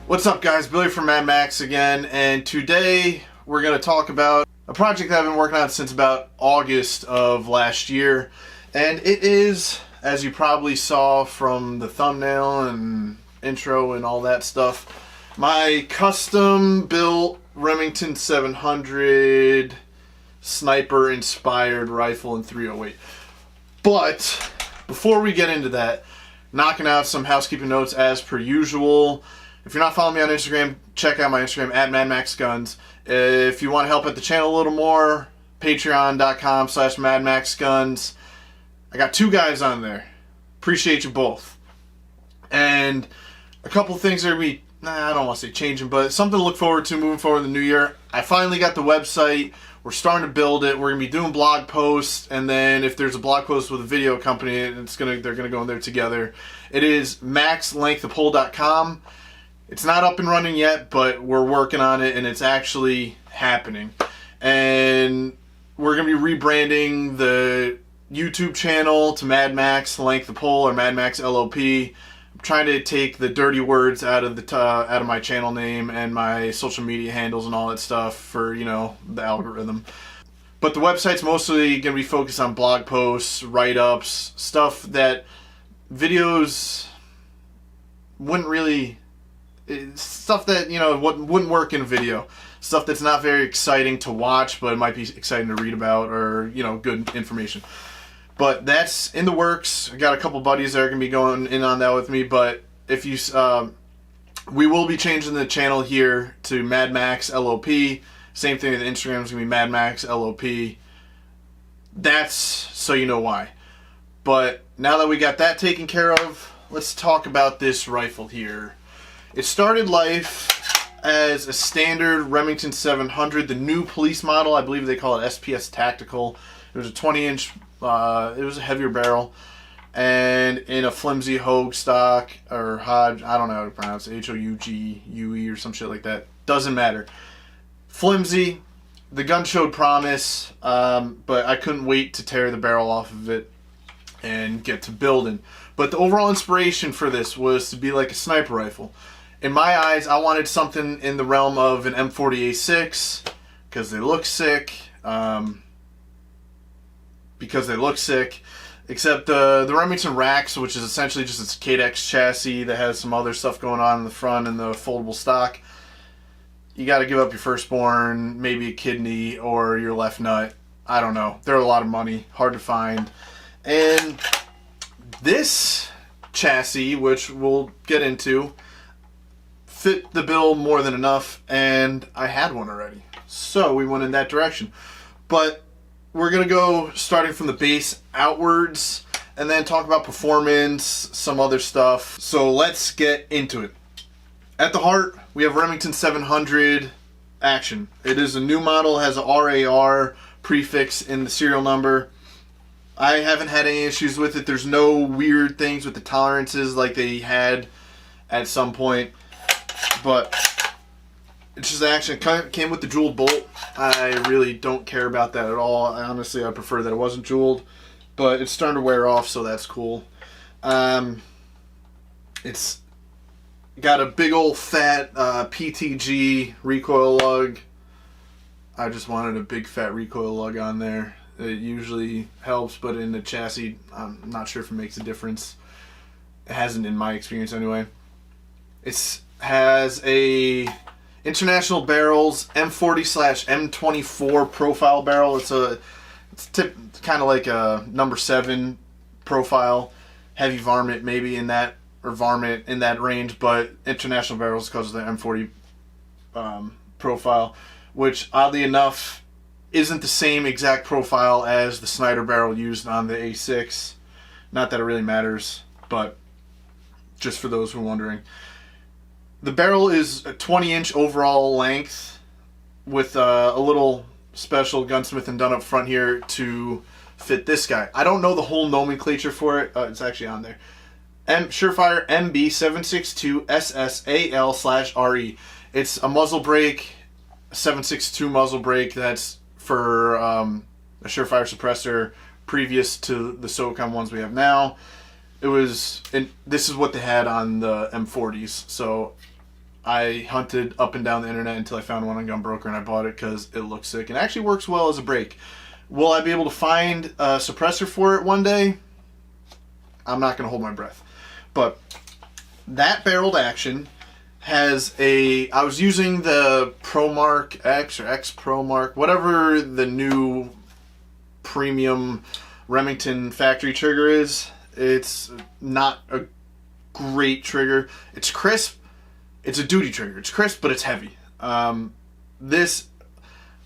What's up, guys? Billy from Mad Max again, and today we're going to talk about a project that I've been working on since about August of last year, and it is, as you probably saw from the thumbnail and intro and all that stuff, my custom-built Remington 700 sniper-inspired rifle in 308. But before we get into that, knocking out some housekeeping notes as per usual. If you're not following me on Instagram, check out my Instagram at MadMaxGuns. If you want to help out the channel a little more, patreon.com/MadMaxGuns. I got 2 guys on there. Appreciate you both. And a couple things are going to be, I don't want to say changing, but something to look forward to moving forward in the new year. I finally got the website. We're starting to build it. We're going to be doing blog posts, and then if there's a blog post with a video company, they're going to go in there together. It is maxlengthofpole.com. It's not up and running yet, but we're working on it, and it's actually happening. And we're going to be rebranding the YouTube channel to Mad Max Length of Pole or Mad Max LOP. I'm trying to take the dirty words out of my channel name and my social media handles and all that stuff for, you know, the algorithm. But the website's mostly going to be focused on blog posts, write-ups, stuff that videos wouldn't really... Stuff that, you know, wouldn't work in a video. Stuff that's not very exciting to watch, but it might be exciting to read about, or, you know, good information. But that's in the works. I got a couple buddies that are going to be going in on that with me, but if you, we will be changing the channel here to Mad Max LOP. Same thing with Instagram is going to be Mad Max LOP. That's so you know why. But now that we got that taken care of, let's talk about this rifle here. It started life as a standard Remington 700, the new police model. I believe they call it SPS Tactical. It was a 20-inch, it was a heavier barrel, and in a flimsy Hogue stock, or Hodge, I don't know how to pronounce it, H-O-U-G-U-E or some shit like that. Doesn't matter. Flimsy. The gun showed promise, but I couldn't wait to tear the barrel off of it and get to building. But the overall inspiration for this was to be like a sniper rifle. In my eyes, I wanted something in the realm of an M40A6 because they look sick. Except the Remington Racks, which is essentially just its KDEX chassis that has some other stuff going on in the front and the foldable stock. You got to give up your firstborn, maybe a kidney, or your left nut. I don't know. They're a lot of money, hard to find. And this chassis, which we'll get into, fit the bill more than enough, and I had one already. So we went in that direction. But we're going to go starting from the base outwards and then talk about performance, some other stuff. So let's get into it. At the heart, we have Remington 700 Action. It is a new model, has a RAR prefix in the serial number. I haven't had any issues with it. There's no weird things with the tolerances like they had at some point. But it's just Action. It came with the jeweled bolt. I really don't care about that at all. Honestly, I prefer that it wasn't jeweled. But it's starting to wear off, so that's cool. It's got a big old fat PTG recoil lug. I just wanted a big fat recoil lug on there. It usually helps, but in the chassis, I'm not sure if it makes a difference. It hasn't in my experience anyway. It has a International Barrels M40/M24 profile barrel. It's kind of like a number 7 profile, heavy varmint maybe in that, or varmint in that range, but International Barrels because of the M40 profile, which oddly enough isn't the same exact profile as the Snyder barrel used on the A6. Not that it really matters, but just for those who are wondering. The barrel is a 20-inch overall length with a little special gunsmith and done up front here to fit this guy. I don't know the whole nomenclature for it. It's actually on there. Surefire MB762SSAL/RE. It's a muzzle brake, 7.62 muzzle brake that's for a Surefire suppressor previous to the SOCOM ones we have now. It was, and this is what they had on the M40s. So I hunted up and down the internet until I found one on Gunbroker, and I bought it because it looks sick and actually works well as a brake. Will I be able to find a suppressor for it one day? I'm not going to hold my breath. But that barreled action has a... I was using the ProMark X or X ProMark, whatever the new premium Remington factory trigger is. It's not a great trigger. It's crisp. It's a duty trigger. It's crisp, but it's heavy. This,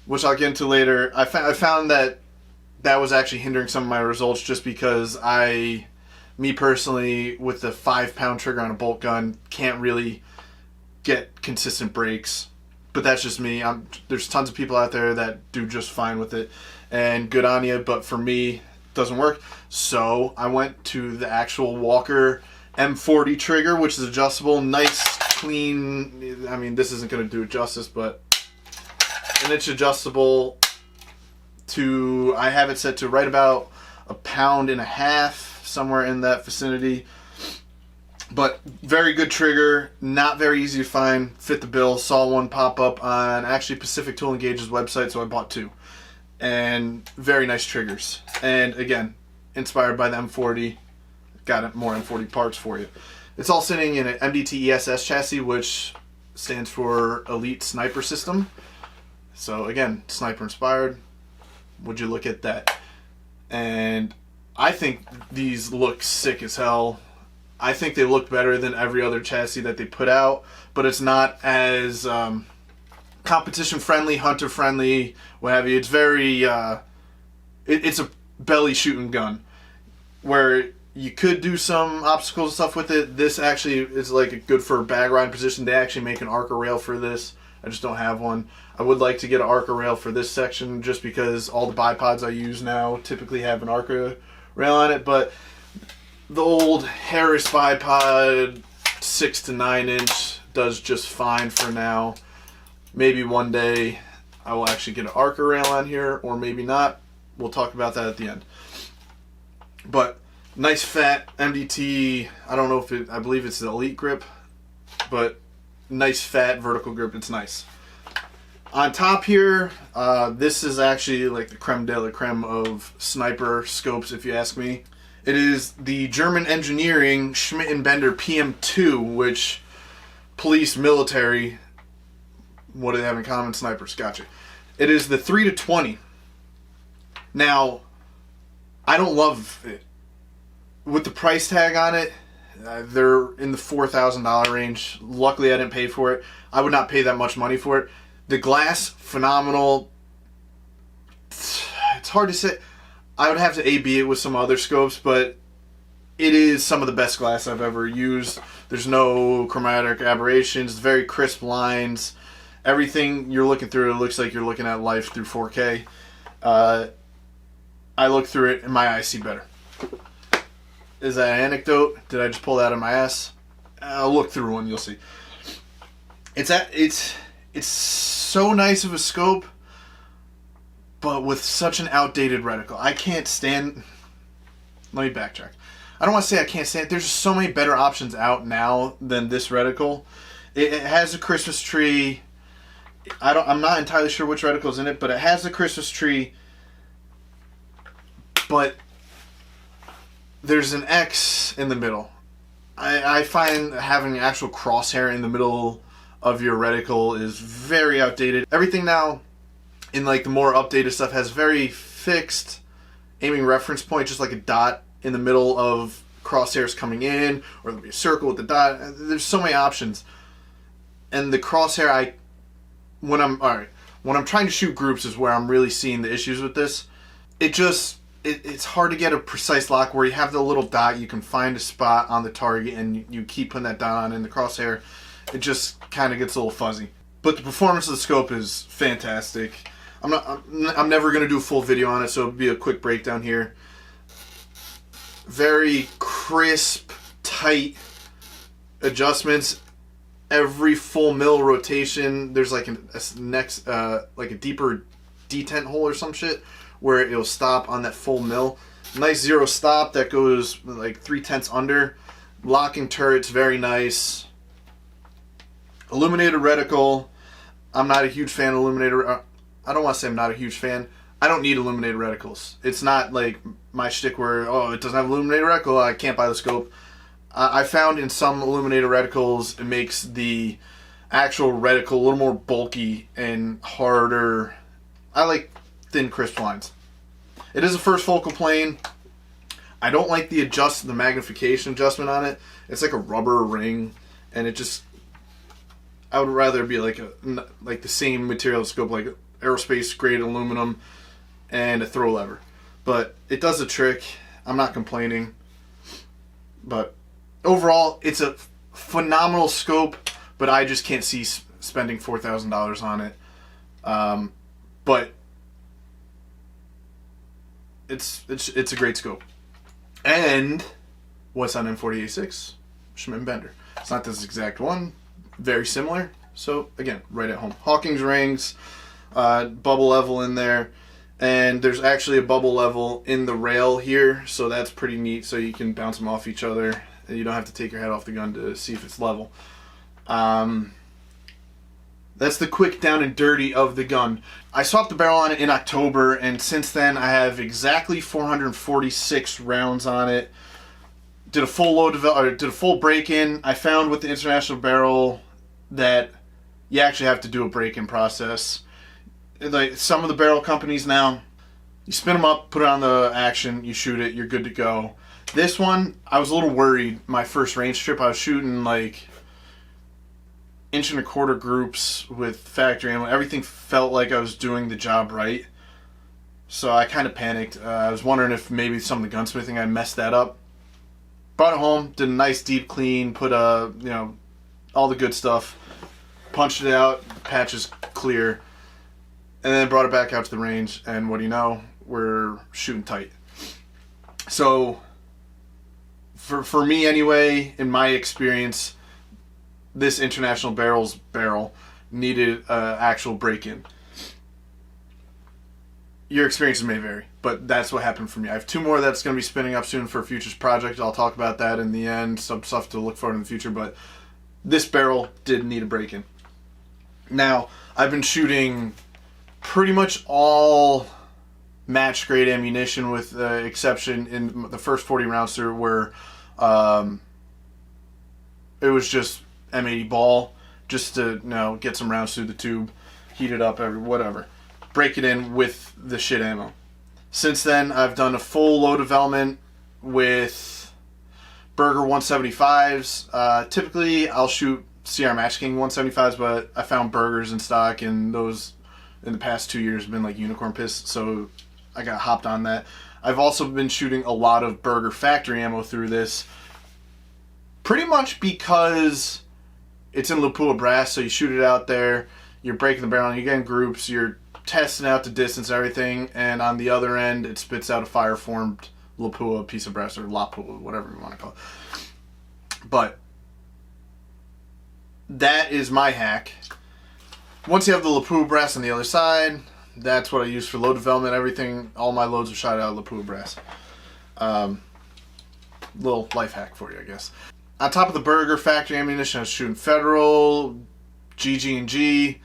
which I'll get into later, I found that was actually hindering some of my results just because me personally, with the 5-pound trigger on a bolt gun, can't really get consistent brakes. But that's just me. There's tons of people out there that do just fine with it, and good on you, but for me, it doesn't work. So I went to the actual Walker M40 trigger, which is adjustable, nice, clean. I mean, this isn't going to do it justice, but... And it's adjustable to... I have it set to right about 1.5 pounds, somewhere in that vicinity. But very good trigger, not very easy to find, fit the bill. Saw one pop up on actually Pacific Tool & Gage's website, so I bought 2. And very nice triggers. And again, inspired by the M40, got more M40 parts for you. It's all sitting in an MDT ESS chassis, which stands for Elite Sniper System. So again, sniper inspired. Would you look at that? And I think these look sick as hell. I think they look better than every other chassis that they put out, but it's not as competition friendly, hunter friendly, what have you. It's very, it's a belly shooting gun where you could do some obstacles and stuff with it. This actually is like good for a bag riding position. They actually make an Arca rail for this. I just don't have one. I would like to get an Arca rail for this section just because all the bipods I use now typically have an Arca rail on it, but the old Harris bipod 6 to 9 inch does just fine for now. Maybe one day I will actually get an Arca rail on here, or maybe not. We'll talk about that at the end. But nice fat MDT. I don't know if I believe it's the Elite grip, but nice fat vertical grip. It's nice. On top here, this is actually like the creme de la creme of sniper scopes, if you ask me. It is the German engineering Schmidt and Bender PM2, which police, military, what do they have in common? Snipers, gotcha. It is the 3 to 20. Now, I don't love it. With the price tag on it, they're in the $4,000 range. Luckily, I didn't pay for it. I would not pay that much money for it. The glass, phenomenal. It's hard to say. I would have to A/B it with some other scopes, but it is some of the best glass I've ever used. There's no chromatic aberrations, very crisp lines. Everything you're looking through, it looks like you're looking at life through 4K. I look through it and my eyes see better. Is that an anecdote? Did I just pull that out of my ass? I'll look through one, you'll see. It's so nice of a scope, but with such an outdated reticle. I can't stand... Let me backtrack. I don't want to say I can't stand... There's just so many better options out now than this reticle. It has a Christmas tree. I'm not entirely sure which reticle's in it, but it has the Christmas tree. But there's an X in the middle. I find having an actual crosshair in the middle of your reticle is very outdated. Everything now in like the more updated stuff has very fixed aiming reference point, just like a dot in the middle of crosshairs coming in, or there'll be a circle with the dot. There's so many options. And the crosshair, when I'm trying to shoot groups is where I'm really seeing the issues with this. It's hard to get a precise lock where you have the little dot, you can find a spot on the target and you keep putting that dot on in the crosshair. It just kind of gets a little fuzzy. But the performance of the scope is fantastic. I'm never going to do a full video on it, so it'll be a quick breakdown here. Very crisp, tight adjustments. Every full mill rotation, there's like like a deeper detent hole or some shit where it'll stop on that full mill. Nice zero stop that goes like 3/10 under. Locking turrets, very nice. Illuminated reticle. I'm not a huge fan of illuminated. I don't want to say I'm not a huge fan. I don't need illuminated reticles. It's not like my shtick where, oh, it doesn't have illuminated reticle, I can't buy the scope. I found in some illuminated reticles, it makes the actual reticle a little more bulky and harder. I like thin, crisp lines. It is a first focal plane. I don't like the magnification adjustment on it. It's like a rubber ring, and it just, I would rather be like the same material scope, like aerospace grade aluminum and a throw lever. But it does the trick. I'm not complaining. But overall, it's a phenomenal scope, but I just can't see spending $4,000 on it. But it's a great scope. And what's on M40A6? Schmidt & Bender. It's not this exact one. Very similar. So again, right at home. Hawking's rings, bubble level in there. And there's actually a bubble level in the rail here, so that's pretty neat. So you can bounce them off each other, and you don't have to take your head off the gun to see if it's level. That's the quick down and dirty of the gun. I swapped the barrel on it in October, and since then I have exactly 446 rounds on it. Did a full break-in. I found with the International barrel that you actually have to do a break-in process. Like some of the barrel companies now, you spin them up, put it on the action, you shoot it, you're good to go. This one, I was a little worried. My first range trip, I was shooting like 1.25" groups with factory ammo. Everything felt like I was doing the job right. So I kind of panicked. I was wondering if maybe some of the gunsmithing, I messed that up. Brought it home, did a nice deep clean, put all the good stuff, punched it out, patches clear. And then brought it back out to the range, and what do you know? We're shooting tight. So, for me anyway, in my experience, this International barrel needed an actual break-in. Your experiences may vary, but that's what happened for me. I have 2 more that's going to be spinning up soon for a futures project. I'll talk about that in the end, some stuff to look forward in the future, but this barrel did need a break-in. Now, I've been shooting pretty much all match grade ammunition, with the exception in the first 40 rounds through where it was just M80 ball, just to get some rounds through the tube, heat it up, whatever, break it in with the shit ammo. Since then, I've done a full load development with Berger 175s. Typically, I'll shoot CR Match King 175s, but I found Bergers in stock, and those in the past 2 years have been like unicorn piss, so I got hopped on that. I've also been shooting a lot of Berger factory ammo through this, pretty much because it's in Lapua brass, so you shoot it out there, you're breaking the barrel, and you get in groups, you're testing out the distance and everything, and on the other end, it spits out a fire-formed Lapua piece of brass, or Lapua, whatever you want to call it. But that is my hack. Once you have the Lapua brass on the other side, that's what I use for load development. Everything, all my loads are shot out of Lapua brass. Little life hack for you, I guess. On top of the Berger factory ammunition, I was shooting Federal, GG&G,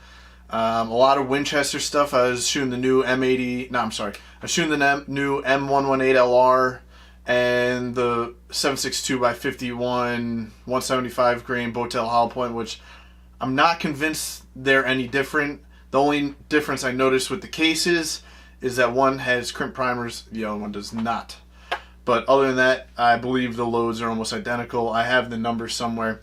a lot of Winchester stuff. I was shooting the new M80. No, I'm sorry. I was shooting the new M118LR and the 7.62x51 175 grain Botel hollow point, which I'm not convinced they're any different. The only difference I noticed with the cases is that one has crimp primers, the other one does not. But other than that, I believe the loads are almost identical. I have the numbers somewhere.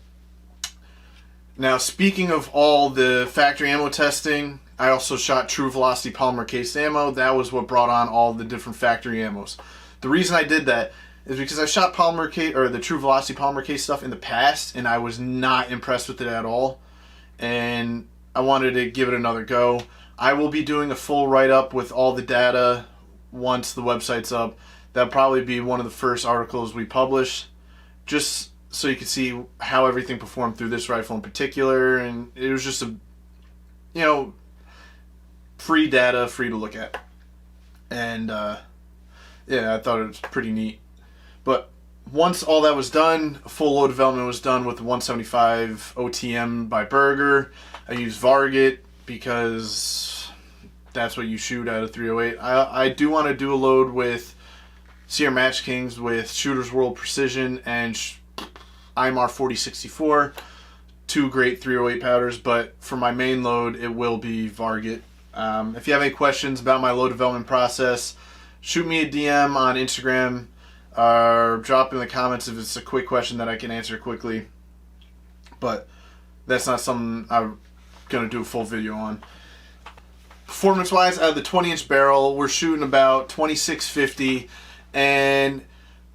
Now, speaking of all the factory ammo testing, I also shot True Velocity polymer cased ammo. That was what brought on all the different factory ammos. The reason I did that is because I shot the True Velocity polymer case stuff in the past, and I was not impressed with it at all. And I wanted to give it another go. I will be doing a full write-up with all the data once the website's up. That'll probably be one of the first articles we publish, just so you can see how everything performed through this rifle in particular. And it was just free data, free to look at. And yeah, I thought it was pretty neat. But once all that was done, full load development was done with the 175 OTM by Berger. I used Varget because that's what you shoot out of 308. I do want to do a load with Sierra Match Kings with Shooter's World Precision and IMR 4064. 2 great 308 powders, but for my main load, it will be Varget. If you have any questions about my load development process, shoot me a DM on Instagram or drop in the comments if it's a quick question that I can answer quickly. But that's not something I'm going to do a full video on. Performance-wise, out of the 20-inch barrel, we're shooting about 2650, and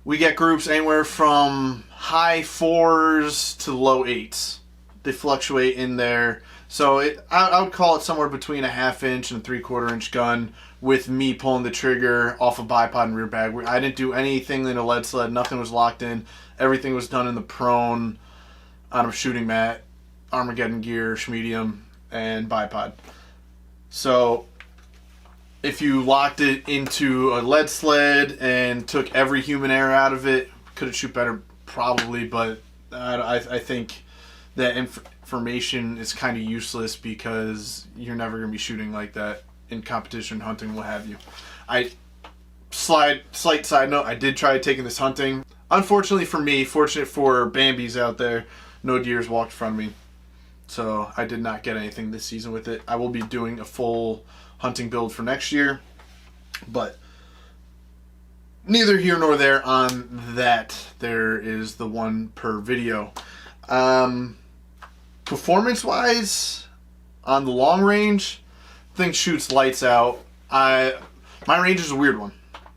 we get groups anywhere from high 4s to low 8s. They fluctuate in there. So I would call it somewhere between a 1/2 inch and a 3/4 inch gun with me pulling the trigger off a bipod and rear bag. I didn't do anything in a lead sled. Nothing was locked in. Everything was done in the prone on a shooting mat, Armageddon gear, Schmidt, and bipod. So if you locked it into a lead sled and took every human error out of it, could it shoot better? Probably, but I think that information is kind of useless because you're never going to be shooting like that in competition, hunting, what have you. Slight side note, I did try taking this hunting. Unfortunately for me, fortunate for Bambis out there, no deers walked in front of me. So I did not get anything this season with it. I will be doing a full hunting build for next year, but neither here nor there on that. There is the one per video. Performance-wise, on the long range, thing shoots lights out. My range is a weird one.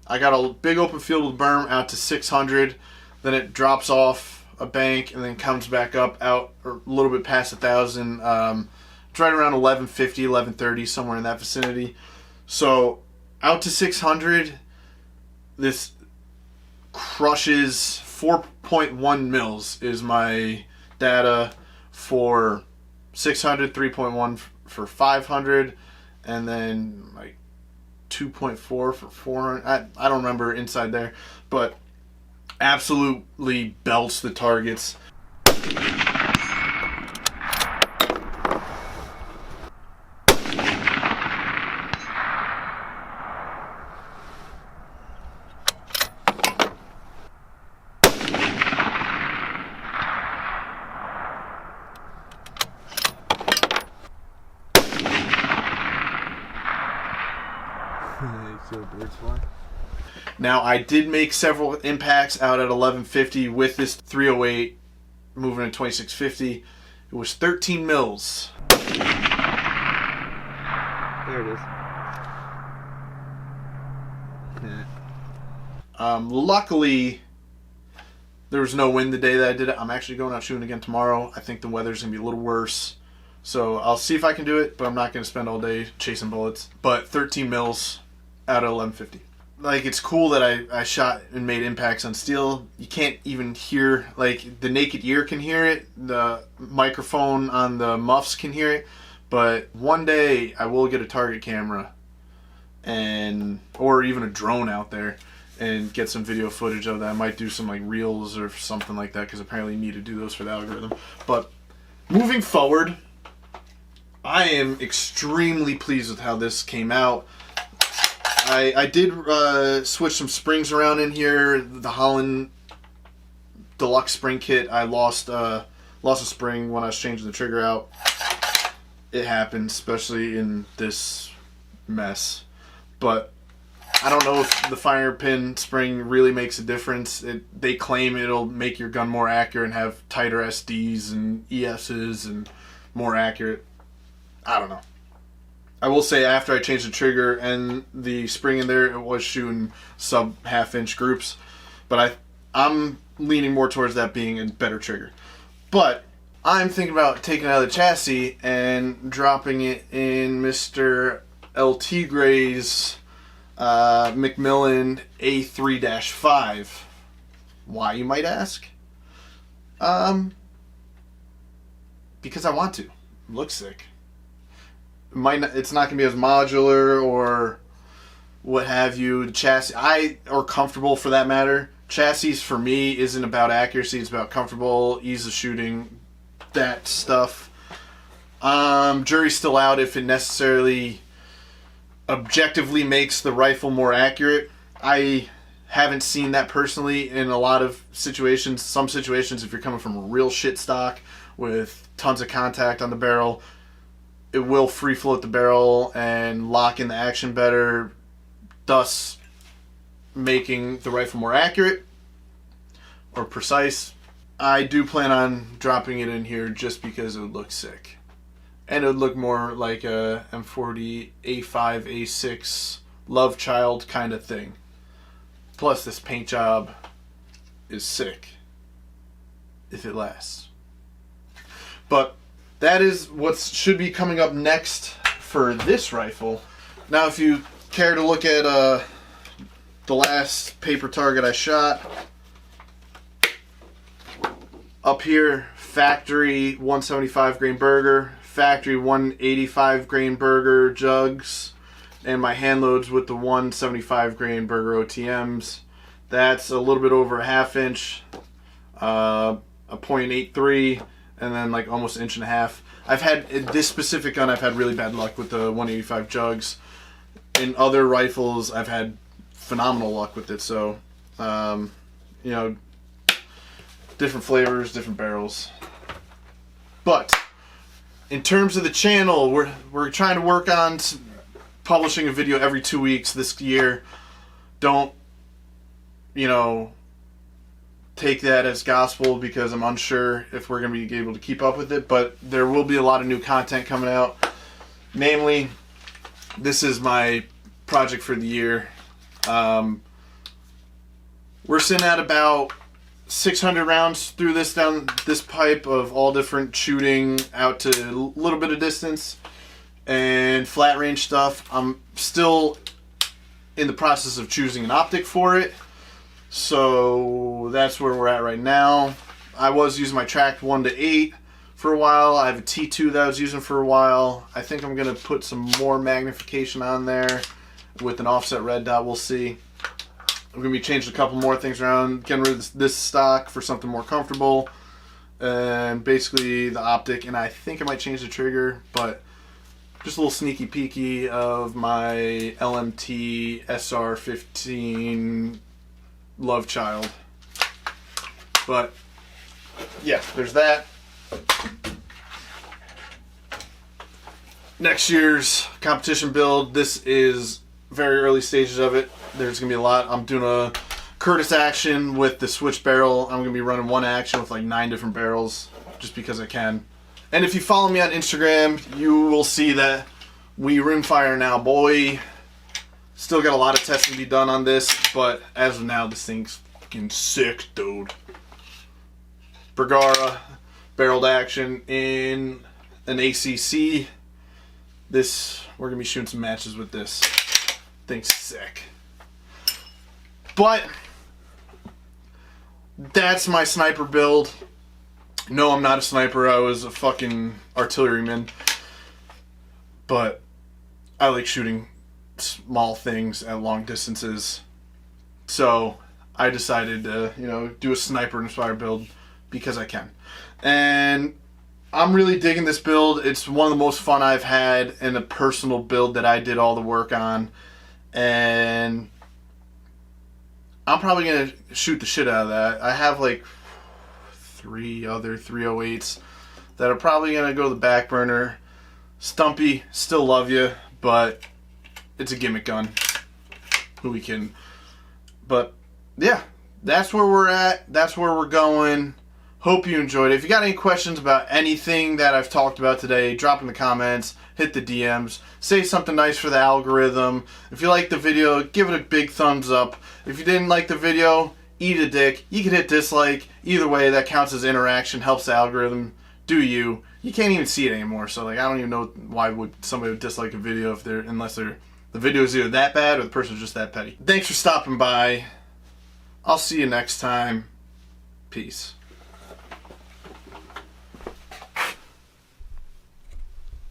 I got a big open field with berm out to 600, then it drops off a bank and then comes back up out or a little bit past 1,000. It's right around 1150, 1130, somewhere in that vicinity. So out to 600, this crushes 4.1 mils is my data for 600, 3.1 for 500, and then like 2.4 for 400. I don't remember inside there, but absolutely belts the targets. Now, I did make several impacts out at 1150 with this 308 moving to 2650. It was 13 mils. There it is. Luckily, there was no wind the day that I did it. I'm actually going out shooting again tomorrow. I think the weather's going to be a little worse. So I'll see if I can do it, but I'm not going to spend all day chasing bullets. But 13 mils out of 1150. Like, it's cool that I shot and made impacts on steel. You can't even hear, like, the naked ear can hear it. The microphone on the muffs can hear it. But one day I will get a target camera or even a drone out there and get some video footage of that. I might do some like reels or something like that because apparently you need to do those for the algorithm. But moving forward, I am extremely pleased with how this came out. I did switch some springs around in here. The Holland Deluxe spring kit, I lost a spring when I was changing the trigger out. It happens, especially in this mess. But I don't know if the fire pin spring really makes a difference. They claim it'll make your gun more accurate and have tighter SDs and ESs and more accurate. I don't know. I will say after I changed the trigger and the spring in there, it was shooting sub half-inch groups. But I'm leaning more towards that being a better trigger. But I'm thinking about taking it out of the chassis and dropping it in Mr. LT Gray's Macmillan A3-5. Why, you might ask? Because I want to. It looks sick. It's not going to be as modular or what have you. The chassis, or comfortable for that matter. Chassis for me isn't about accuracy, it's about comfortable, ease of shooting, that stuff. Jury's still out if it necessarily objectively makes the rifle more accurate. I haven't seen that personally in a lot of situations. Some situations, if you're coming from a real shit stock with tons of contact on the barrel, it will free float the barrel and lock in the action better, thus making the rifle more accurate or precise. I do plan on dropping it in here just because it would look sick. And it would look more like a M40 A5, A6 love child kind of thing. Plus this paint job is sick if it lasts. But that is what should be coming up next for this rifle. Now if you care to look at the last paper target I shot, up here, factory 175 grain burger, factory 185 grain burger jugs, and my hand loads with the 175 grain burger OTMs. That's a little bit over a half inch, a .83, and then like almost an inch and a half. I've had, this specific gun, I've had really bad luck with the 185 jugs. In other rifles, I've had phenomenal luck with it. So, you know, different flavors, different barrels. But in terms of the channel, we're trying to work on publishing a video every 2 weeks this year. Don't, you know, take that as gospel because I'm unsure if we're going to be able to keep up with it, but there will be a lot of new content coming out. Namely, this is my project for the year. We're sitting at about 600 rounds through this down this pipe of all different shooting out to a little bit of distance and flat range stuff. I'm still in the process of choosing an optic for it, so that's where we're at right now. I was using my tracked 1:8 for a while. I have a T2 that I was using for a while. I think I'm gonna put some more magnification on there with an offset red dot. We'll see. I'm going to be changing a couple more things around, getting rid of this stock for something more comfortable, and basically the optic, and I think I might change the trigger, but just a little sneaky peeky of my LMT SR15 love child. But yeah, there's that. Next year's competition build, this is very early stages of it. There's going to be a lot. I'm doing a Curtis action with the switch barrel. I'm going to be running one action with like 9 different barrels just because I can. And if you follow me on Instagram, you will see that we rimfire now, boy. Still got a lot of testing to be done on this, but as of now, this thing's fucking sick, dude. Bergara, barreled action in an ACC. This, we're going to be shooting some matches with this. Thing's sick. But that's my sniper build. No, I'm not a sniper. I was a fucking artilleryman. But I like shooting small things at long distances. So I decided to, you know, do a sniper inspired build because I can. And I'm really digging this build. It's one of the most fun I've had in a personal build that I did all the work on. And I'm probably going to shoot the shit out of that. I have like 3 other 308s that are probably going to go to the back burner. Stumpy, still love you, but it's a gimmick gun. Who we kidding? But yeah, that's where we're at. That's where we're going. Hope you enjoyed it. If you got any questions about anything that I've talked about today, drop in the comments, hit the DMs, say something nice for the algorithm. If you liked the video, give it a big thumbs up. If you didn't like the video, eat a dick. You can hit dislike. Either way, that counts as interaction, helps the algorithm. Do you. You can't even see it anymore, so like I don't even know why would somebody would dislike a video if unless the video is either that bad or the person's just that petty. Thanks for stopping by. I'll see you next time. Peace.